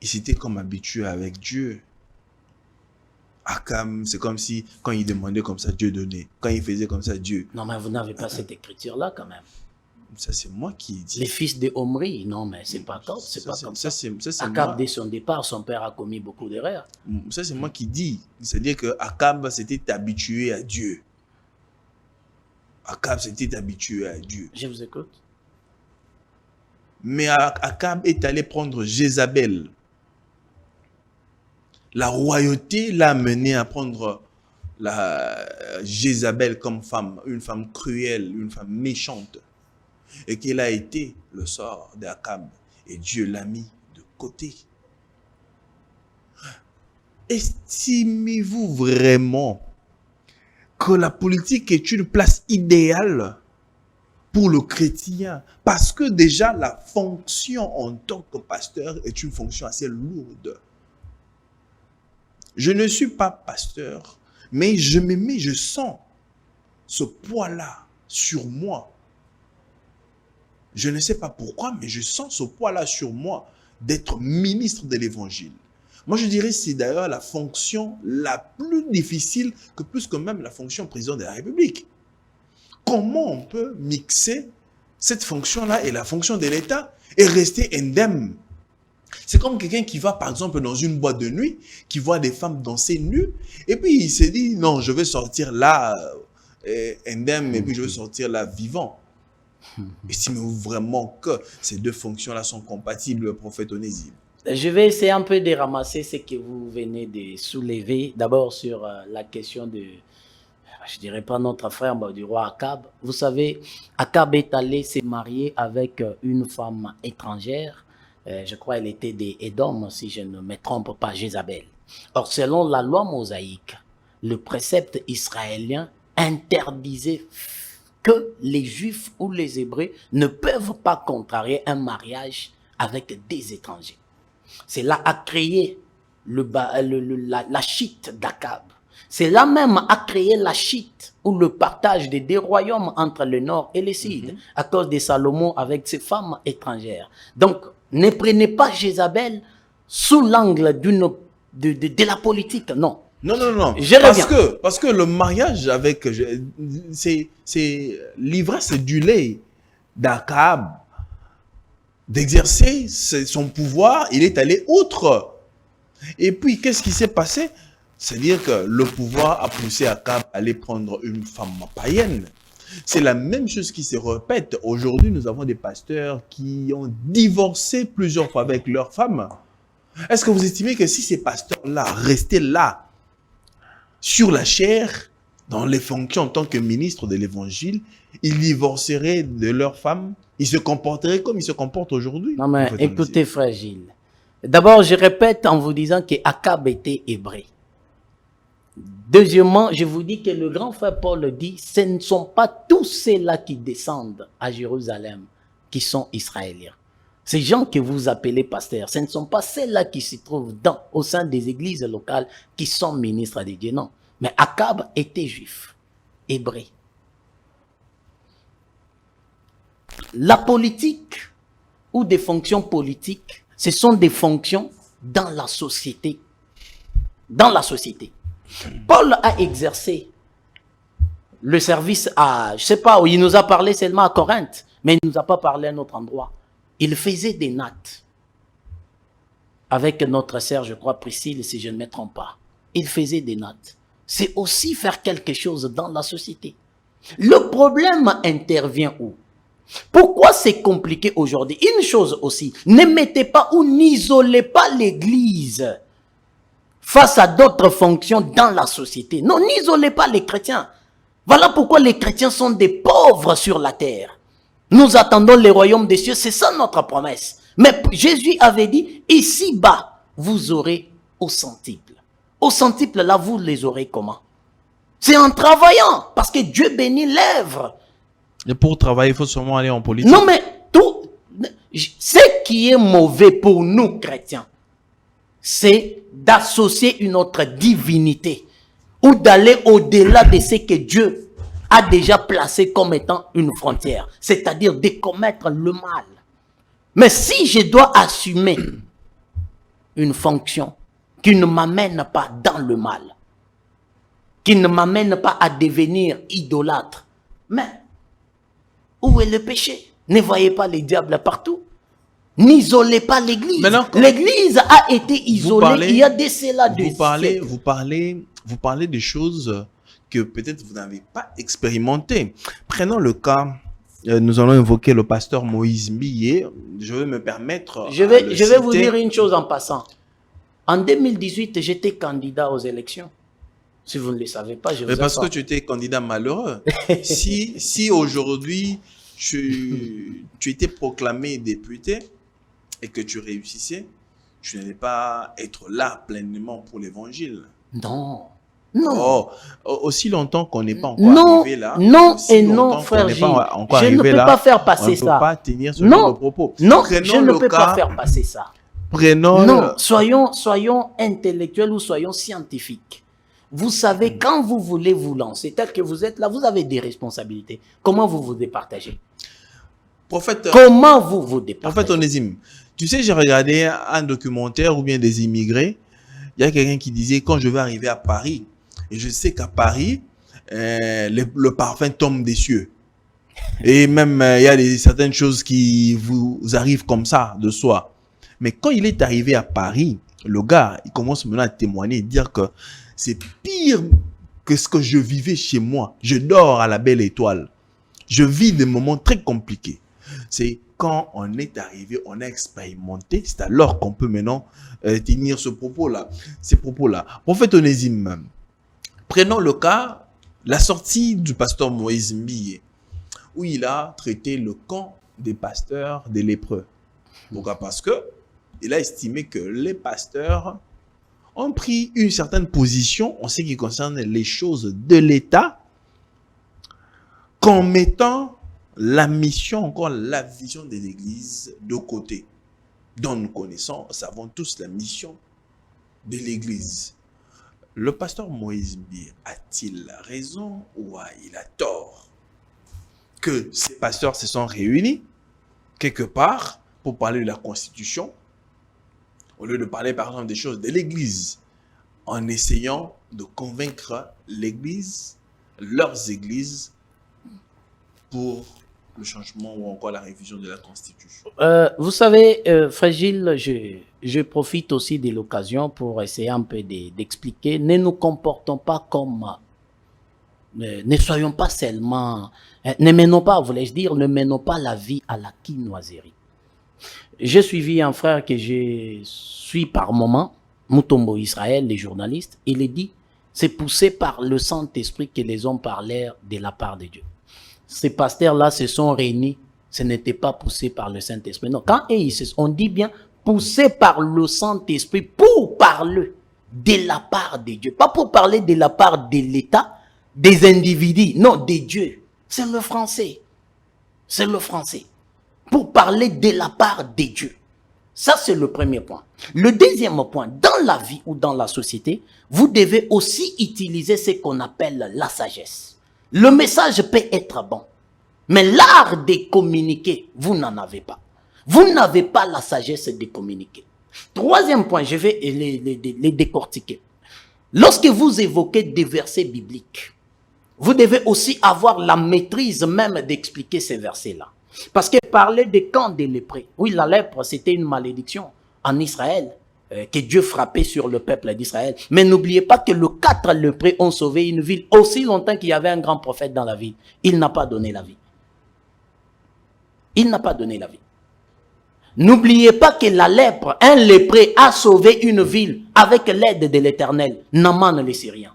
S1: il s'était comme habitué avec Dieu. Akab, c'est comme si, quand il demandait comme ça, Dieu donnait. Quand il faisait comme ça, Dieu.
S2: Non, mais vous n'avez pas cette écriture-là quand même.
S1: Ça, c'est moi qui ai dit.
S2: Les fils de Omri, non, mais c'est pas comme ça. Akab, dès son départ, son père a commis beaucoup d'erreurs.
S1: Ça, c'est moi qui dis. C'est-à-dire que Akab s'était habitué à Dieu. Akab s'était habitué à Dieu.
S2: Je vous écoute.
S1: Mais Akab est allé prendre Jézabel. La royauté l'a mené à prendre la Jézabel comme femme, une femme cruelle, une femme méchante. Et qu'il a été le sort d'Akab. Et Dieu l'a mis de côté. Estimez-vous vraiment que la politique est une place idéale pour le chrétien? Parce que déjà, la fonction en tant que pasteur est une fonction assez lourde. Je ne suis pas pasteur, mais je sens ce poids-là sur moi. Je ne sais pas pourquoi, mais je sens ce poids-là sur moi d'être ministre de l'évangile. Moi, je dirais que c'est d'ailleurs la fonction la plus difficile que plus que même la fonction président de la République. Comment on peut mixer cette fonction-là et la fonction de l'État et rester indemne? C'est comme quelqu'un qui va, par exemple, dans une boîte de nuit, qui voit des femmes danser nues, et puis il se dit, non, je vais sortir là indemne, et puis je vais sortir là vivant. Estimez-vous vraiment que ces deux fonctions-là sont compatibles, prophète Onésime?
S2: Je vais essayer un peu de ramasser ce que vous venez de soulever. D'abord sur la question de, je dirais pas notre frère, mais du roi Akab. Vous savez, Akab est allé se marier avec une femme étrangère. Je crois qu'elle était des Édom, si je ne me trompe pas, Jézabel. Or, selon la loi mosaïque, le précepte israélien interdisait que les Juifs ou les Hébreux ne peuvent pas contrarier un mariage avec des étrangers. Cela a créé la chute d'Akab. Cela même a créé la chute ou le partage des deux royaumes entre le nord et le sud, à cause de Salomon avec ses femmes étrangères. Donc, ne prenez pas Jézabel sous l'angle de la politique, non.
S1: Non. Parce que le mariage avec... C'est l'ivresse du lait d'Akab. D'exercer son pouvoir, il est allé outre. Et puis, qu'est-ce qui s'est passé? C'est-à-dire que le pouvoir a poussé Akab à aller prendre une femme païenne. C'est la même chose qui se répète. Aujourd'hui, nous avons des pasteurs qui ont divorcé plusieurs fois avec leurs femmes. Est-ce que vous estimez que si ces pasteurs-là restaient là, sur la chair, dans les fonctions en tant que ministre de l'évangile, ils divorceraient de leurs femmes? Ils se comporteraient comme ils se comportent aujourd'hui?
S2: Non, mais écoutez, frère Gilles. D'abord, je répète en vous disant que Akab était hébreu. Deuxièmement, je vous dis que le grand frère Paul dit, ce ne sont pas tous ceux-là qui descendent à Jérusalem qui sont israéliens. Ces gens que vous appelez pasteurs, ce ne sont pas ceux-là qui se trouvent au sein des églises locales qui sont ministres de Dieu, non. Mais Akab était juif, hébreu. La politique ou des fonctions politiques, ce sont des fonctions dans la société. Dans la société. Paul a exercé le service à, je ne sais pas, où il nous a parlé seulement à Corinthe, mais il ne nous a pas parlé à un autre endroit. Il faisait des nattes avec notre sœur, je crois, Priscille, si je ne me trompe pas. Il faisait des nattes. c'est aussi faire quelque chose dans la société. Le problème intervient où? Pourquoi c'est compliqué aujourd'hui? Une chose aussi, ne mettez pas ou n'isolez pas l'Église face à d'autres fonctions dans la société. Non, n'isolez pas les chrétiens. Voilà pourquoi les chrétiens sont des pauvres sur la terre. Nous attendons le royaume des cieux, c'est ça notre promesse. Mais Jésus avait dit, ici-bas, vous aurez au centuple. Au centuple, là, vous les aurez comment? C'est en travaillant, parce que Dieu bénit l'œuvre.
S1: Et pour travailler, il faut seulement aller en politique.
S2: Non, mais tout, ce qui est mauvais pour nous, chrétiens, c'est d'associer une autre divinité ou d'aller au-delà de ce que Dieu a déjà placé comme étant une frontière, c'est-à-dire de commettre le mal. Mais si je dois assumer une fonction qui ne m'amène pas dans le mal, qui ne m'amène pas à devenir idolâtre, mais où est le péché? Ne voyez pas les diables partout. N'isolez pas l'église. L'église a été isolée il y a de cela de siècles.
S1: Vous parlez des choses que peut-être vous n'avez pas expérimentées. Prenons le cas, nous allons évoquer le pasteur Moïse Mbiye. Je vais me permettre.
S2: Je vais vous dire une chose en passant. En 2018, j'étais candidat aux élections. Si vous ne le savez pas, je vous
S1: Mais parce que tu étais candidat malheureux. si aujourd'hui, tu étais proclamé député et que tu réussissais, tu n'allais pas être là pleinement pour l'évangile.
S2: Non. Non.
S1: Oh, aussi longtemps qu'on n'est pas encore arrivé là.
S2: Non et non, frère Gilles. Je ne peux pas faire passer ça.
S1: On ne peut pas tenir ce genre de propos.
S2: Non, je ne peux pas faire passer ça. Non, soyons intellectuels ou soyons scientifiques. Vous savez, quand vous voulez vous lancer, tel que vous êtes là, vous avez des responsabilités. Comment vous vous départagez? Comment vous vous départagez?
S1: Prophète Onésime, tu sais, j'ai regardé un documentaire ou bien des immigrés. Il y a quelqu'un qui disait, quand je vais arriver à Paris, et je sais qu'à Paris, le parfum tombe des cieux. Et même, il y a certaines choses qui vous arrivent comme ça, de soi. Mais quand il est arrivé à Paris, le gars, il commence maintenant à témoigner et dire que c'est pire que ce que je vivais chez moi. Je dors à la belle étoile. Je vis des moments très compliqués. C'est quand on est arrivé, on a expérimenté, c'est alors qu'on peut maintenant tenir ce propos-là, ces propos-là. Prophète Onésime, prenons le cas, la sortie du pasteur Moïse Mbiye, où il a traité le camp des pasteurs des lépreux. Pourquoi? Parce que il a estimé que les pasteurs ont pris une certaine position en ce qui concerne les choses de l'État, qu'en mettant la mission, encore la vision de l'Église de côté. Dont nous connaissons, savons tous la mission de l'Église. Le pasteur Moïse Mbiye a-t-il raison ou il a tort? Que ces pasteurs se sont réunis quelque part pour parler de la Constitution, au lieu de parler par exemple des choses de l'Église, en essayant de convaincre l'Église, leurs églises, pour le changement ou encore la révision de la Constitution.
S2: Vous savez, frère Gilles, je profite aussi de l'occasion pour essayer un peu d'expliquer. Ne nous comportons pas comme... ne soyons pas seulement... ne menons pas, voulais-je dire, ne menons pas la vie à la quinoiserie. J'ai suivi un frère que je suis par moment, Mutombo Israël, les journalistes. Il est dit, c'est poussé par le Saint-Esprit que les hommes parlèrent de la part de Dieu. Ces pasteurs-là se sont réunis, ce n'était pas poussé par le Saint-Esprit. Non, quand on dit bien poussé par le Saint-Esprit pour parler de la part de Dieu. Pas pour parler de la part de l'État, des individus, non, de Dieu. C'est le français. C'est le français. Pour parler de la part de Dieu. Ça, c'est le premier point. Le deuxième point, dans la vie ou dans la société, vous devez aussi utiliser ce qu'on appelle la sagesse. Le message peut être bon, mais l'art de communiquer, vous n'en avez pas. Vous n'avez pas la sagesse de communiquer. Troisième point, je vais les décortiquer. Lorsque vous évoquez des versets bibliques, vous devez aussi avoir la maîtrise même d'expliquer ces versets-là. Parce que parler des camps des lépreux, oui, la lèpre, c'était une malédiction en Israël. que Dieu frappait sur le peuple d'Israël. Mais n'oubliez pas que les 4 lépreux ont sauvé une ville aussi longtemps qu'il y avait un grand prophète dans la ville. Il n'a pas donné la vie. Il n'a pas donné la vie. N'oubliez pas que la lèpre, un lépreux a sauvé une ville avec l'aide de l'Éternel. Naaman le Syrien.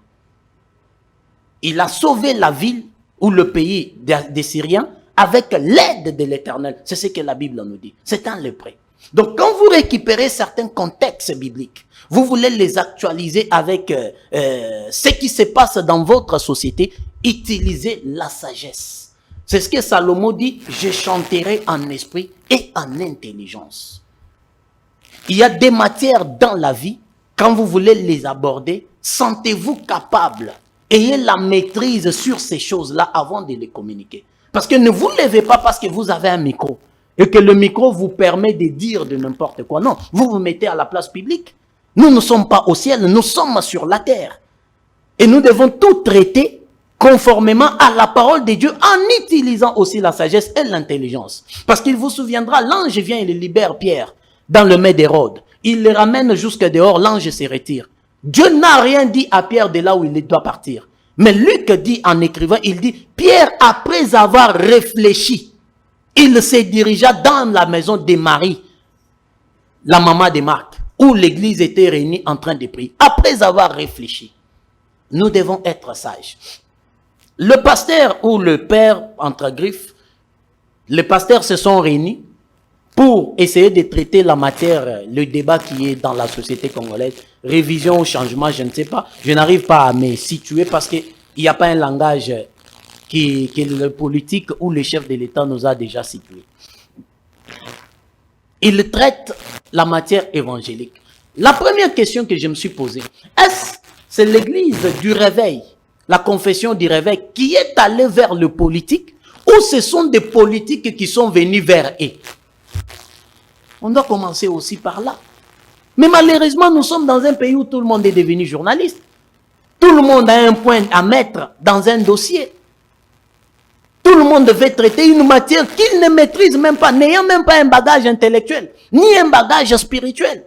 S2: Il a sauvé la ville ou le pays des Syriens avec l'aide de l'Éternel. C'est ce que la Bible nous dit. C'est un lépreux. Donc quand vous récupérez certains contextes bibliques, vous voulez les actualiser avec ce qui se passe dans votre société, utilisez la sagesse. C'est ce que Salomon dit, je chanterai en esprit et en intelligence. Il y a des matières dans la vie, quand vous voulez les aborder, sentez-vous capable. Ayez la maîtrise sur ces choses-là avant de les communiquer. Parce que ne vous levez pas parce que vous avez un micro et que le micro vous permet de dire de n'importe quoi. Non, vous vous mettez à la place publique. Nous ne sommes pas au ciel, nous sommes sur la terre. Et nous devons tout traiter conformément à la parole de Dieu en utilisant aussi la sagesse et l'intelligence. Parce qu'il vous souviendra, l'ange vient et le libère Pierre dans le mets d'Hérode. Il le ramène jusque dehors, l'ange se retire. Dieu n'a rien dit à Pierre de là où il doit partir. Mais Luc dit en écrivant, il dit, Pierre, après avoir réfléchi, il se dirigea dans la maison de Marie, la maman de Marc, où l'église était réunie en train de prier. Après avoir réfléchi, nous devons être sages. Le pasteur ou le père, entre griffes, les pasteurs se sont réunis pour essayer de traiter la matière, le débat qui est dans la société congolaise, révision ou changement, je ne sais pas. Je n'arrive pas à me situer parce qu'il n'y a pas un langage que le politique ou le chef de l'État nous a déjà situé. Il traite la matière évangélique. La première question que je me suis posée, est-ce que c'est l'église du réveil, la confession du réveil, qui est allée vers le politique, ou ce sont des politiques qui sont venus vers eux? On doit commencer aussi par là. Mais malheureusement, nous sommes dans un pays où tout le monde est devenu journaliste. Tout le monde a un point à mettre dans un dossier. Tout le monde veut traiter une matière qu'il ne maîtrise même pas, n'ayant même pas un bagage intellectuel, ni un bagage spirituel.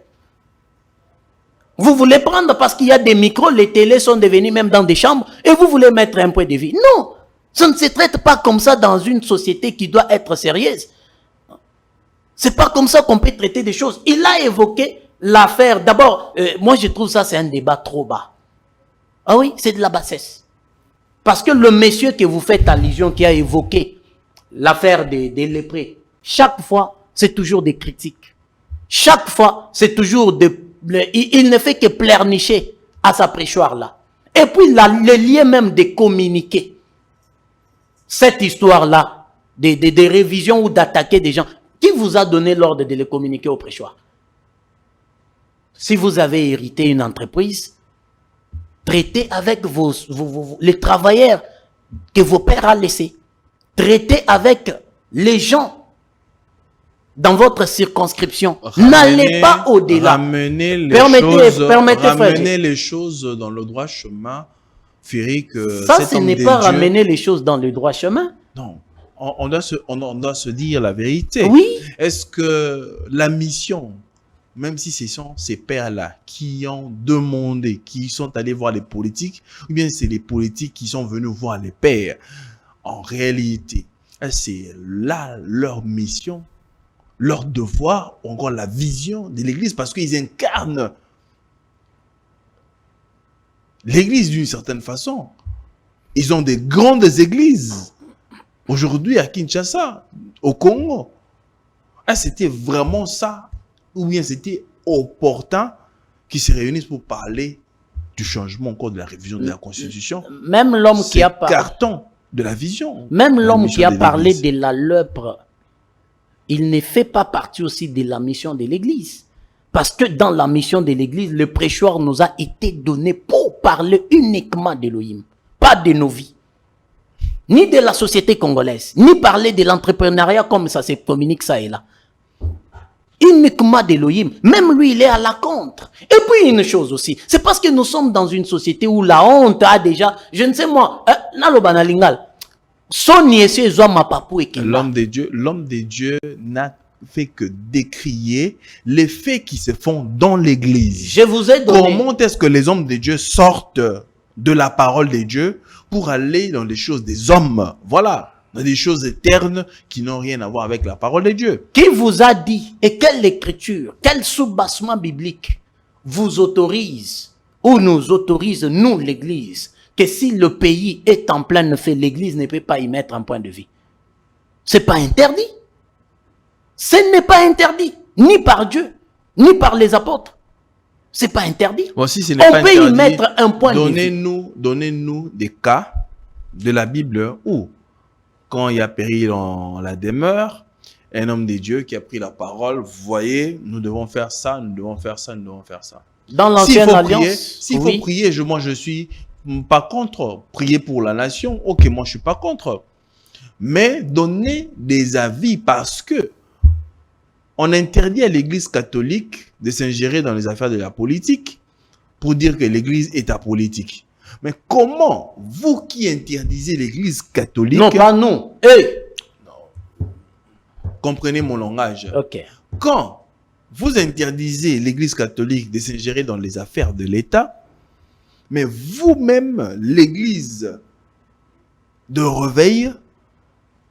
S2: Vous voulez prendre parce qu'il y a des micros, les télés sont devenus même dans des chambres, et vous voulez mettre un point de vue. Non, ça ne se traite pas comme ça dans une société qui doit être sérieuse. C'est pas comme ça qu'on peut traiter des choses. Il a évoqué l'affaire. D'abord, moi je trouve ça c'est un débat trop bas. Ah oui, c'est de la bassesse. Parce que le monsieur que vous faites allusion, qui a évoqué l'affaire des lépreux, chaque fois, c'est toujours des critiques. Chaque fois, c'est toujours il ne fait que pleurnicher à sa prêchoire-là. Et puis, le lien même de communiquer cette histoire-là, des révisions ou d'attaquer des gens. Qui vous a donné l'ordre de les communiquer au prêchoir? Si vous avez hérité une entreprise, traitez avec les travailleurs que vos pères ont laissés. Traitez avec les gens dans votre circonscription. N'allez pas au-delà.
S1: Ramenez les choses dans le droit chemin.
S2: Ça, ce n'est pas ramener les choses dans le droit chemin.
S1: Non. On doit se dire la vérité.
S2: Oui.
S1: Est-ce que la mission, même si ce sont ces pères-là qui ont demandé, qui sont allés voir les politiques, ou bien c'est les politiques qui sont venus voir les pères, en réalité, c'est là leur mission, leur devoir, ou encore la vision de l'Église, parce qu'ils incarnent l'Église d'une certaine façon. Ils ont des grandes églises. Aujourd'hui, à Kinshasa, au Congo, c'était vraiment ça, ou bien c'était opportun qu'ils se réunissent pour parler du changement encore de la révision de la Constitution.
S2: Même l'homme qui a parlé
S1: carton de la vision.
S2: Même l'homme qui a parlé de la lèpre, il ne fait pas partie aussi de la mission de l'Église. Parce que dans la mission de l'Église, le prêchoir nous a été donné pour parler uniquement d'Élohim, pas de nos vies. Ni de la société congolaise, ni parler de l'entrepreneuriat comme ça se communique ça et là. Uniquement d'Élohim. Même lui, il est à la contre. Et puis une chose aussi, c'est parce que nous sommes dans une société où la honte a déjà, je ne sais moi, l'homme de Dieu n'a
S1: fait que décrier les faits qui se font dans l'église.
S2: Je vous ai donné.
S1: Comment est-ce que les hommes de Dieu sortent de la parole de Dieu pour aller dans les choses des hommes? Voilà, dans des choses éternes qui n'ont rien à voir avec la parole de Dieu.
S2: Qui vous a dit et quelle écriture, quel soubassement biblique vous autorise ou nous autorise, nous, l'église, que si le pays est en plein feu, l'église ne peut pas y mettre un point de vue? C'est pas interdit. Ce n'est pas interdit, ni par Dieu, ni par les apôtres. C'est pas interdit.
S1: Bon, si ce n'est
S2: On
S1: pas
S2: peut
S1: interdit,
S2: y mettre un point de vue.
S1: Donnez-nous des cas de la Bible où, quand il y a péril dans la demeure, un homme de Dieu qui a pris la parole, vous voyez, nous devons faire ça, nous devons faire ça, nous devons faire ça.
S2: Dans l'ancienne alliance,
S1: s'il faut prier, moi je suis pas contre prier pour la nation. Ok, moi je suis pas contre. Mais donner des avis parce que on interdit à l'Église catholique de s'ingérer dans les affaires de la politique pour dire que l'Église est apolitique. Mais comment, vous qui interdisez l'Église catholique...
S2: Non, pas nous. Hey.
S1: Comprenez mon langage.
S2: Ok.
S1: Quand vous interdisez l'Église catholique de s'ingérer dans les affaires de l'État, mais vous-même, l'Église de réveil,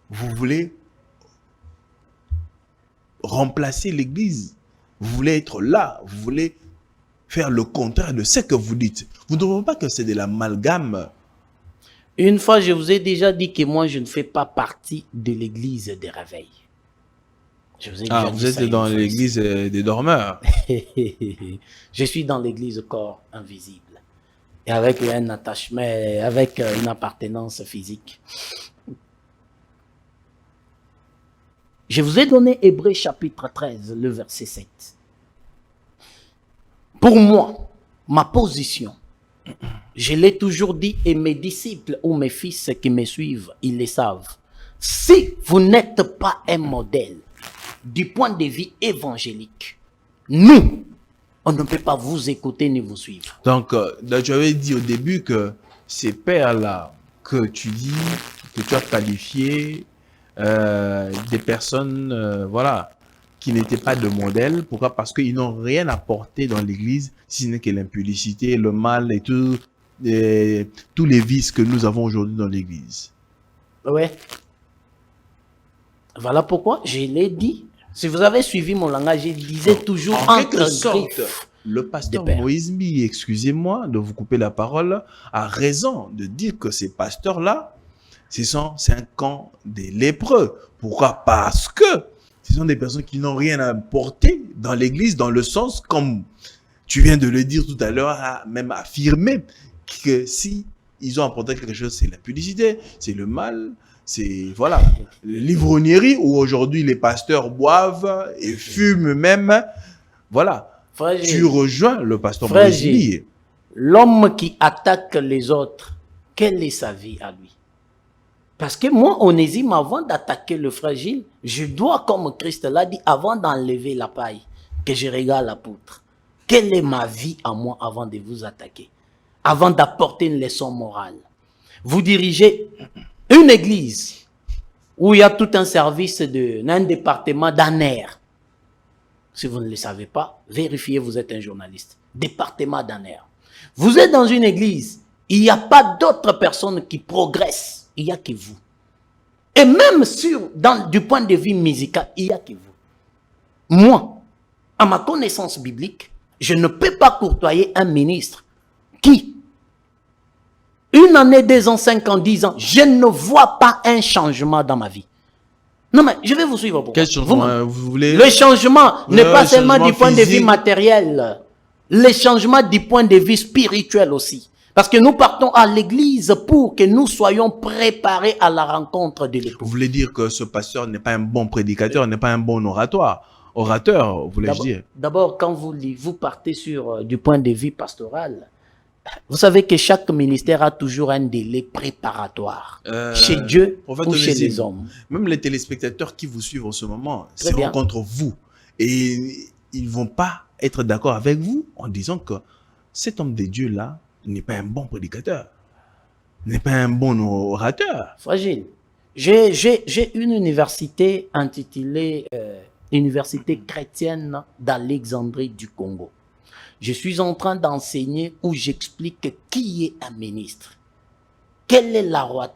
S1: vous voulez remplacer l'Église. Vous voulez être là. Vous voulez faire le contraire de ce que vous dites. Vous ne trouvez pas que c'est de l'amalgame?
S2: Une fois, je vous ai déjà dit que moi, je ne fais pas partie de l'église des réveils. Je vous ai déjà dit
S1: vous êtes dans l'église des dormeurs.
S2: Je suis dans l'église corps invisible. Et avec un attachement, avec une appartenance physique. Je vous ai donné Hébreux chapitre 13, le verset 7. Pour moi, ma position, je l'ai toujours dit et mes disciples ou mes fils qui me suivent, ils le savent. Si vous n'êtes pas un modèle du point de vue évangélique, nous, on ne peut pas vous écouter ni vous suivre.
S1: Donc, tu avais dit au début que ces pères-là que tu dis, que tu as qualifiés, des personnes, voilà, qui n'étaient pas de modèle. Pourquoi? Parce qu'ils n'ont rien apporté dans l'église, si ce n'est que l'impudicité, le mal et tous les vices que nous avons aujourd'hui dans l'église.
S2: Ouais. Voilà pourquoi je l'ai dit. Si vous avez suivi mon langage, je disais toujours
S1: en
S2: entre
S1: quelque sorte,
S2: griffes.
S1: le pasteur
S2: père.
S1: Moïse Mi, excusez-moi de vous couper la parole, a raison de dire que ces pasteurs-là, c'est un camp des lépreux. Pourquoi? Parce que ce sont des personnes qui n'ont rien à apporter dans l'église, dans le sens, comme tu viens de le dire tout à l'heure, a même affirmé que si ils ont apporté quelque chose, c'est la publicité, c'est le mal, c'est, voilà, l'ivrognerie où aujourd'hui les pasteurs boivent et fument même. Voilà.
S2: Frère,
S1: tu rejoins le pasteur
S2: Frère
S1: Moïse Mi.
S2: L'homme qui attaque les autres, quelle est sa vie à lui? Parce que moi, Onésime, avant d'attaquer le fragile, je dois, comme Christ l'a dit, avant d'enlever la paille, que je regarde la poutre. Quelle est ma vie à moi avant de vous attaquer? Avant d'apporter une leçon morale. Vous dirigez une église où il y a tout un service d'un département d'ANER. Si vous ne le savez pas, vérifiez, vous êtes un journaliste. Département d'ANER. Vous êtes dans une église, il n'y a pas d'autres personnes qui progressent. Il n'y a que vous. Et même du point de vue musical, il n'y a que vous. Moi, à ma connaissance biblique, je ne peux pas courtoyer un ministre qui, une année, 2 ans, 5 ans, 10 ans, je ne vois pas un changement dans ma vie. Non, mais je vais vous suivre. Pourquoi?
S1: Quel changement vous voulez?
S2: Le changement n'est pas seulement du point de vue matériel. Le changement du point de vue spirituel aussi. Parce que nous partons à l'église pour que nous soyons préparés à la rencontre de l'époux.
S1: Vous voulez dire que ce pasteur n'est pas un bon prédicateur, n'est pas un bon orateur, voulais-je dire.
S2: D'abord, quand vous partez du point de vue pastoral, vous savez que chaque ministère a toujours un délai préparatoire. Chez Dieu ou chez les hommes.
S1: Même les téléspectateurs qui vous suivent en ce moment seront contre vous. Et ils ne vont pas être d'accord avec vous en disant que cet homme de Dieu-là n'est pas un bon prédicateur, n'est pas un bon orateur.
S2: Fragile. J'ai une université intitulée université chrétienne d'Alexandrie du Congo. Je suis en train d'enseigner où j'explique qui est un ministre. Quel est l'art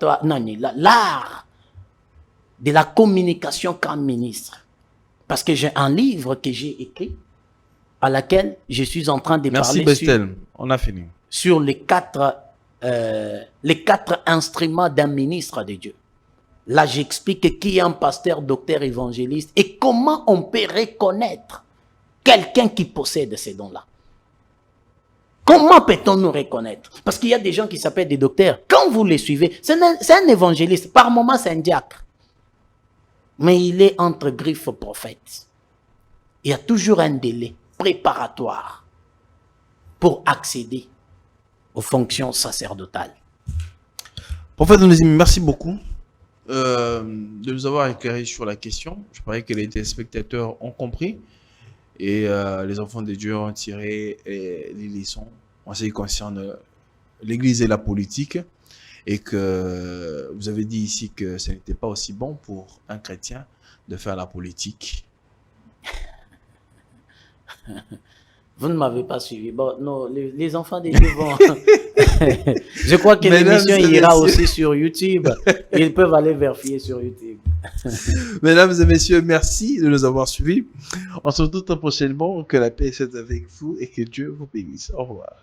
S2: de la communication qu'un ministre. Parce que j'ai un livre que j'ai écrit à laquelle je suis en train de
S1: Merci
S2: parler
S1: Bestel, on a fini.
S2: Sur les quatre instruments d'un ministre de Dieu. Là, j'explique qui est un pasteur, docteur, évangéliste et comment on peut reconnaître quelqu'un qui possède ces dons-là. Comment peut-on nous reconnaître? Parce qu'il y a des gens qui s'appellent des docteurs. Quand vous les suivez, c'est un évangéliste. Par moment, c'est un diacre. Mais il est entre griffes prophète. Il y a toujours un délai préparatoire pour accéder aux fonctions sacerdotales.
S1: Prophète Onésime, merci beaucoup de nous avoir éclairé sur la question. Je parie que les téléspectateurs ont compris et les enfants de Dieu ont tiré les leçons en ce qui concerne l'Église et la politique, et que vous avez dit ici que ce n'était pas aussi bon pour un chrétien de faire la politique.
S2: Vous ne m'avez pas suivi. Bon, non, les enfants des Dieu vont... Je crois que l'émission ira aussi sur YouTube. Ils peuvent aller vérifier sur YouTube.
S1: Mesdames et messieurs, merci de nous avoir suivis. On se retrouve très prochainement. Que la paix soit avec vous et que Dieu vous bénisse. Au revoir.